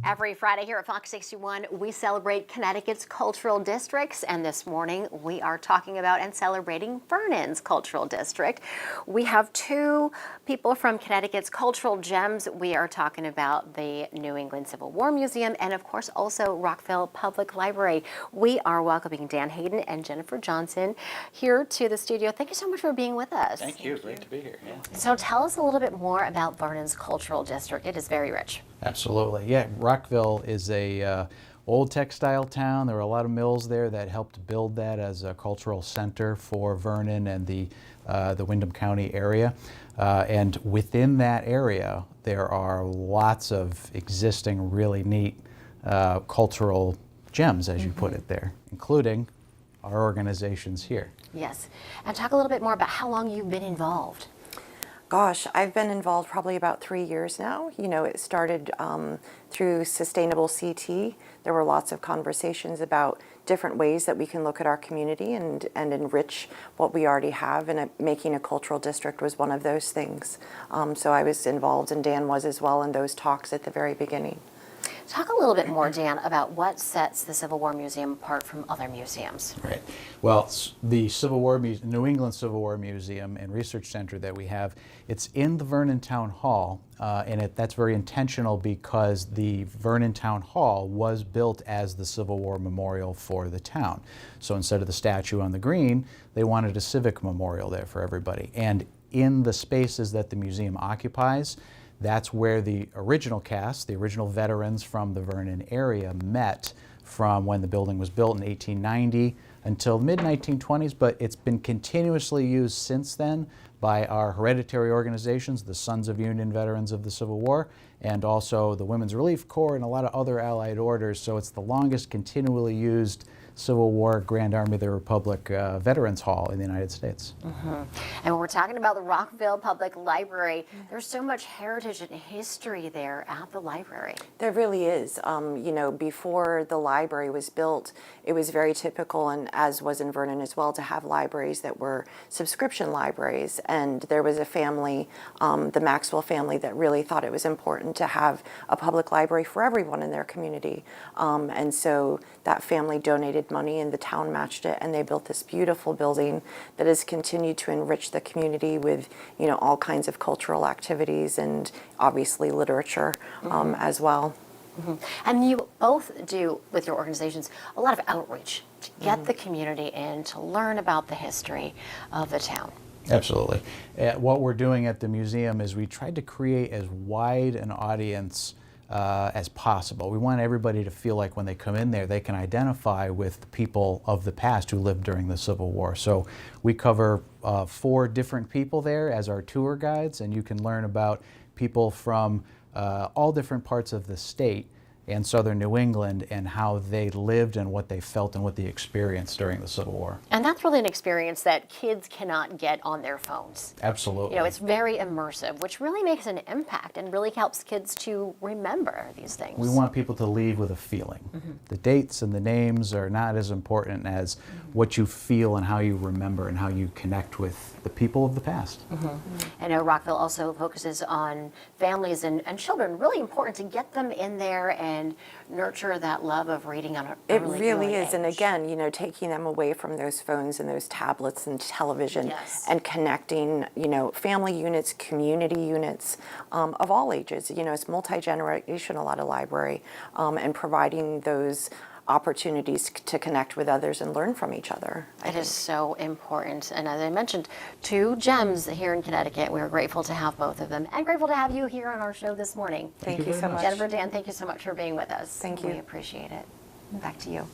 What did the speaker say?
Every Friday here at Fox 61, we celebrate Connecticut's cultural districts, and this morning we are talking about and celebrating Vernon's cultural district. We have two people from Connecticut's cultural gems. We are talking about the New England Civil War Museum and, of course, also Rockville Public Library. We are welcoming Dan Hayden and Jennifer Johnson here to the studio. Thank you so much for being with us. Thank you. Great to be here. Yeah. So tell us a little bit more about Vernon's cultural district. It is very rich. Absolutely. Yeah, Rockville is a old textile town. There were a lot of mills there that helped build that as a cultural center for Vernon and the Windham County area. And within that area, there are lots of existing really neat cultural gems, as you put it there, including our organizations here. Yes. And talk a little bit more about how long you've been involved. Gosh, I've been involved probably about 3 years now. You know, it started through Sustainable CT. There were lots of conversations about different ways that we can look at our community and enrich what we already have, and making a cultural district was one of those things. So I was involved, and Dan was as well, in those talks at the very beginning. Talk a little bit more, Dan, about what sets the Civil War Museum apart from other museums. Right. Well, the New England Civil War Museum and Research Center that we have, it's in the Vernon Town Hall, and that's very intentional because the Vernon Town Hall was built as the Civil War memorial for the town. So instead of the statue on the green, they wanted a civic memorial there for everybody. And in the spaces that the museum occupies, that's where the original cast, the original veterans from the Vernon area, met from when the building was built in 1890 until the mid-1920s, but it's been continuously used since then by our hereditary organizations, the Sons of Union Veterans of the Civil War, and also the Women's Relief Corps and a lot of other allied orders. So it's the longest continually used Civil War Grand Army of the Republic Veterans Hall in the United States. And when we're talking about the Rockville Public Library, there's so much heritage and history there at the library. There really is. You know, before the library was built, it was very typical, and as was in Vernon as well, to have libraries that were subscription libraries. And there was a family, the Maxwell family, that really thought it was important to have a public library for everyone in their community. And so that family donated money, and the town matched it, and they built this beautiful building that has continued to enrich the community with, you know, all kinds of cultural activities and obviously literature as well. And you both do, with your organizations, a lot of outreach to get the community in, to learn about the history of the town. Absolutely. What we're doing at the museum is we tried to create as wide an audience as possible. We want everybody to feel like when they come in there, they can identify with the people of the past who lived during the Civil War. So we cover 4 different people there as our tour guides, and you can learn about people from all different parts of the state and southern New England and how they lived and what they felt and what they experienced during the Civil War. And that's really an experience that kids cannot get on their phones. Absolutely. You know, it's very immersive, which really makes an impact and really helps kids to remember these things. We want people to leave with a feeling. The dates and the names are not as important as what you feel and how you remember and how you connect with the people of the past. I know Rockville also focuses on families and children. Really important to get them in there and nurture that love of reading on a It really really early is. And age. again, you know, taking them away from those phones and those tablets and television, and connecting, you know, family units, community units of all ages. You know, it's multi-generational at a library, and providing those opportunities to connect with others and learn from each other. It is so important. And as I mentioned, 2 gems here in Connecticut. We're grateful to have both of them, and grateful to have you here on our show this morning. Thank you so much. Jennifer, Dan, thank you so much for being with us. Thank you. We appreciate it. Back to you.